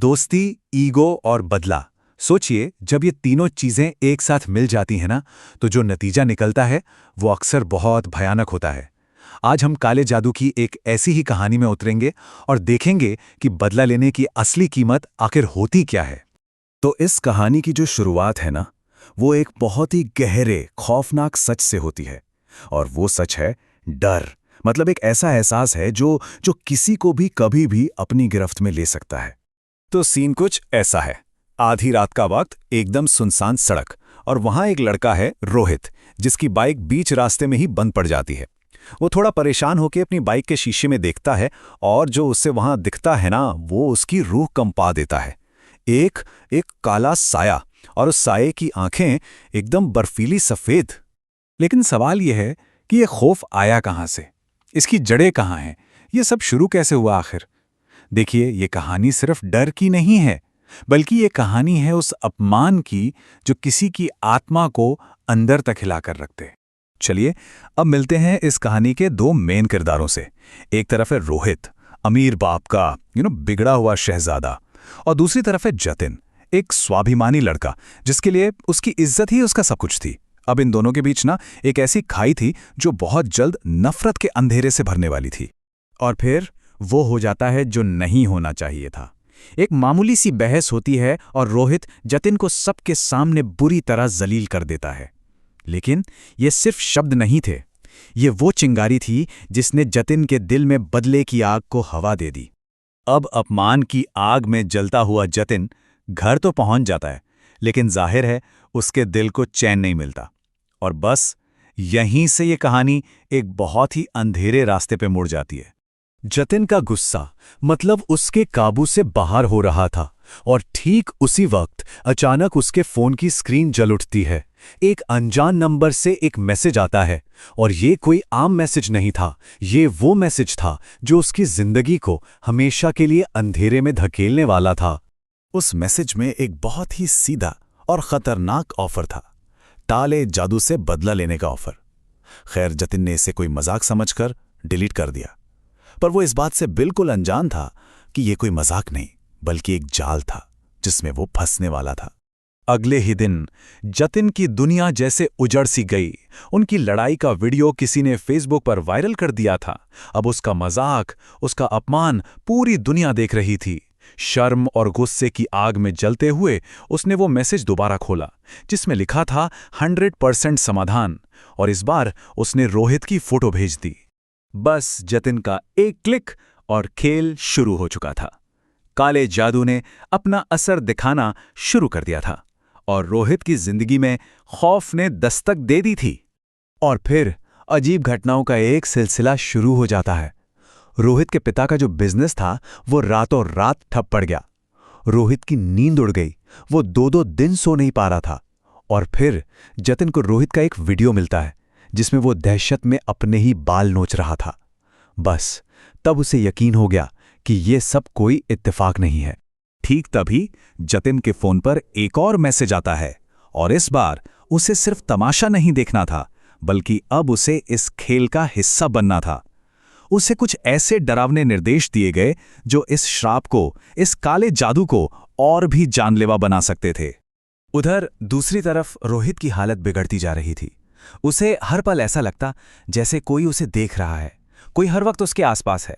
दोस्ती, ईगो और बदला। सोचिए, जब ये तीनों चीजें एक साथ मिल जाती हैं ना, तो जो नतीजा निकलता है वो अक्सर बहुत भयानक होता है। आज हम काले जादू की एक ऐसी ही कहानी में उतरेंगे और देखेंगे कि बदला लेने की असली कीमत आखिर होती क्या है। तो इस कहानी की जो शुरुआत है ना, वो एक बहुत ही गहरे, खौफनाक सच से होती है। और वो सच है डर। मतलब एक ऐसा एहसास है जो जो किसी को भी कभी भी अपनी गिरफ्त में ले सकता है। तो सीन कुछ ऐसा है। आधी रात का वक्त, एकदम सुनसान सड़क, और वहां एक लड़का है रोहित, जिसकी बाइक बीच रास्ते में ही बंद पड़ जाती है। वो थोड़ा परेशान होकर अपनी बाइक के शीशे में देखता है, और जो उससे वहां दिखता है ना, वो उसकी रूह कंपा देता है। एक एक काला साया, और उस साये की आंखें एकदम बर्फीली सफेद। लेकिन सवाल यह है कि यह खौफ आया कहां से, इसकी जड़ें कहां हैं, यह सब शुरू कैसे हुआ आखिर। देखिए, ये कहानी सिर्फ डर की नहीं है, बल्कि ये कहानी है उस अपमान की जो किसी की आत्मा को अंदर तक हिलाकर रखते। चलिए, अब मिलते हैं इस कहानी के दो मेन किरदारों से। एक तरफ है रोहित, अमीर बाप का बिगड़ा हुआ शहजादा, और दूसरी तरफ है जतिन, एक स्वाभिमानी लड़का जिसके लिए उसकी इज्जत ही उसका सब कुछ थी। अब इन दोनों के बीच ना एक ऐसी खाई थी जो बहुत जल्द नफरत के अंधेरे से भरने वाली थी। और फिर वो हो जाता है जो नहीं होना चाहिए था। एक मामूली सी बहस होती है और रोहित जतिन को सबके सामने बुरी तरह जलील कर देता है। लेकिन ये सिर्फ शब्द नहीं थे, ये वो चिंगारी थी जिसने जतिन के दिल में बदले की आग को हवा दे दी। अब अपमान की आग में जलता हुआ जतिन घर तो पहुंच जाता है, लेकिन जाहिर है उसके दिल को चैन नहीं मिलता। और बस यहीं से ये कहानी एक बहुत ही अंधेरे रास्ते पे मुड़ जाती है। जतिन का गुस्सा मतलब उसके काबू से बाहर हो रहा था, और ठीक उसी वक्त अचानक उसके फोन की स्क्रीन जल उठती है। एक अनजान नंबर से एक मैसेज आता है, और ये कोई आम मैसेज नहीं था। ये वो मैसेज था जो उसकी जिंदगी को हमेशा के लिए अंधेरे में धकेलने वाला था। उस मैसेज में एक बहुत ही सीधा और खतरनाक ऑफर था, काले जादू से बदला लेने का ऑफर। खैर, जतिन ने इसे कोई मजाक समझकर डिलीट कर दिया, पर वो इस बात से बिल्कुल अनजान था कि ये कोई मजाक नहीं, बल्कि एक जाल था जिसमें वो फंसने वाला था। अगले ही दिन जतिन की दुनिया जैसे उजड़ सी गई। उनकी लड़ाई का वीडियो किसी ने फेसबुक पर वायरल कर दिया था। अब उसका मजाक, उसका अपमान पूरी दुनिया देख रही थी। शर्म और गुस्से की आग में जलते हुए उसने वो मैसेज दोबारा खोला, जिसमें लिखा था 100% समाधान, और इस बार उसने रोहित की फोटो भेज दी। बस जतिन का एक क्लिक और खेल शुरू हो चुका था। काले जादू ने अपना असर दिखाना शुरू कर दिया था, और रोहित की जिंदगी में खौफ ने दस्तक दे दी थी। और फिर अजीब घटनाओं का एक सिलसिला शुरू हो जाता है। रोहित के पिता का जो बिजनेस था वो रातों रात ठप पड़ गया। रोहित की नींद उड़ गई, वो 2-2 दिन सो नहीं पा रहा था। और फिर जतिन को रोहित का एक वीडियो मिलता है जिसमें वो दहशत में अपने ही बाल नोच रहा था। बस तब उसे यकीन हो गया कि ये सब कोई इत्तेफाक नहीं है। ठीक तभी जतिन के फोन पर एक और मैसेज आता है, और इस बार उसे सिर्फ तमाशा नहीं देखना था, बल्कि अब उसे इस खेल का हिस्सा बनना था। उसे कुछ ऐसे डरावने निर्देश दिए गए जो इस श्राप को, इस काले जादू को और भी जानलेवा बना सकते थे। उधर दूसरी तरफ रोहित की हालत बिगड़ती जा रही थी। उसे हर पल ऐसा लगता जैसे कोई उसे देख रहा है, कोई हर वक्त उसके आसपास है।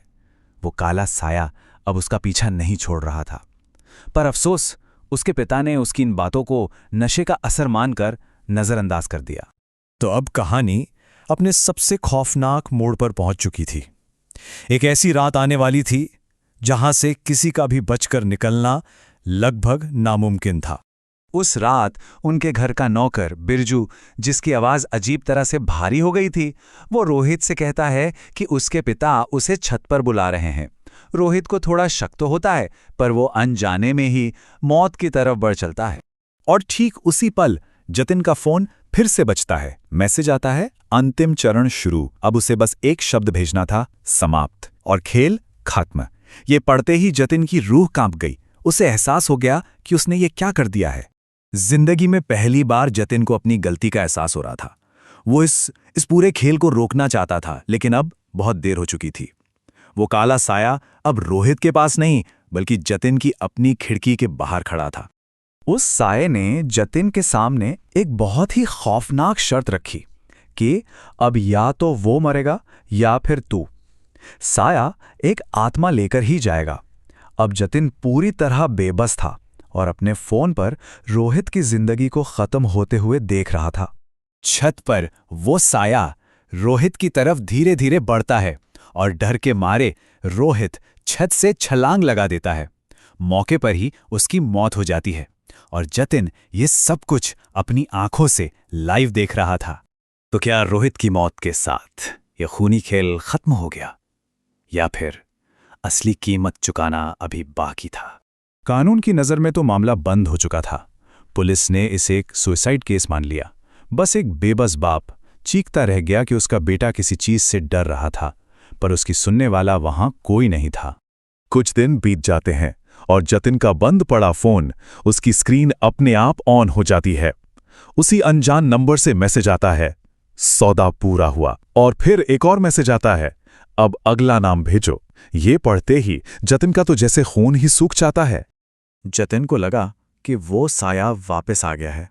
वो काला साया अब उसका पीछा नहीं छोड़ रहा था। पर अफसोस, उसके पिता ने उसकी इन बातों को नशे का असर मानकर नजरअंदाज कर दिया। तो अब कहानी अपने सबसे खौफनाक मोड़ पर पहुंच चुकी थी। एक ऐसी रात आने वाली थी जहां से किसी का भी बचकर निकलना लगभग नामुमकिन था। उस रात उनके घर का नौकर बिरजू, जिसकी आवाज अजीब तरह से भारी हो गई थी, वो रोहित से कहता है कि उसके पिता उसे छत पर बुला रहे हैं। रोहित को थोड़ा शक तो होता है, पर वो अनजाने में ही मौत की तरफ बढ़ चलता है। और ठीक उसी पल जतिन का फोन फिर से बजता है। मैसेज आता है, अंतिम चरण शुरू। अब उसे बस एक शब्द भेजना था, समाप्त, और खेल खत्म। ये पढ़ते ही जतिन की रूह कांप गई। उसे एहसास हो गया कि उसने ये क्या कर दिया है। जिंदगी में पहली बार जतिन को अपनी गलती का एहसास हो रहा था। वो इस पूरे खेल को रोकना चाहता था, लेकिन अब बहुत देर हो चुकी थी। वो काला साया अब रोहित के पास नहीं, बल्कि जतिन की अपनी खिड़की के बाहर खड़ा था। उस साये ने जतिन के सामने एक बहुत ही खौफनाक शर्त रखी कि अब या तो वो मरेगा या फिर तू। साया एक आत्मा लेकर ही जाएगा। अब जतिन पूरी तरह बेबस था और अपने फोन पर रोहित की जिंदगी को खत्म होते हुए देख रहा था। छत पर वो साया रोहित की तरफ धीरे धीरे बढ़ता है और डर के मारे रोहित छत से छलांग लगा देता है। मौके पर ही उसकी मौत हो जाती है और जतिन ये सब कुछ अपनी आंखों से लाइव देख रहा था। तो क्या रोहित की मौत के साथ ये खूनी खेल खत्म हो गया या फिर असली कीमत चुकाना अभी बाकी था? कानून की नज़र में तो मामला बंद हो चुका था। पुलिस ने इसे एक सुसाइड केस मान लिया। बस एक बेबस बाप चीखता रह गया कि उसका बेटा किसी चीज से डर रहा था, पर उसकी सुनने वाला वहां कोई नहीं था। कुछ दिन बीत जाते हैं और जतिन का बंद पड़ा फोन, उसकी स्क्रीन अपने आप ऑन हो जाती है। उसी अनजान नंबर से मैसेज आता है, सौदा पूरा हुआ। और फिर एक और मैसेज आता है, अब अगला नाम भेजो। ये पढ़ते ही जतिन का तो जैसे खून ही सूख जाता है। जतिन को लगा कि वो साया वापस आ गया है।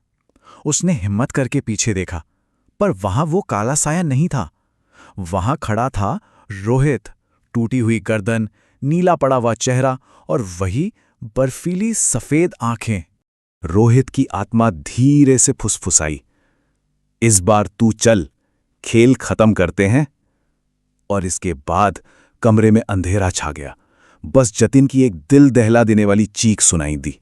उसने हिम्मत करके पीछे देखा, पर वहां वो काला साया नहीं था। वहां खड़ा था रोहित, टूटी हुई गर्दन, नीला पड़ा हुआ चेहरा और वही बर्फीली सफेद आंखें। रोहित की आत्मा धीरे से फुसफुसाई, इस बार तू चल, खेल खत्म करते हैं। और इसके बाद कमरे में अंधेरा छा गया। बस जतिन की एक दिल दहला देने वाली चीख सुनाई दी।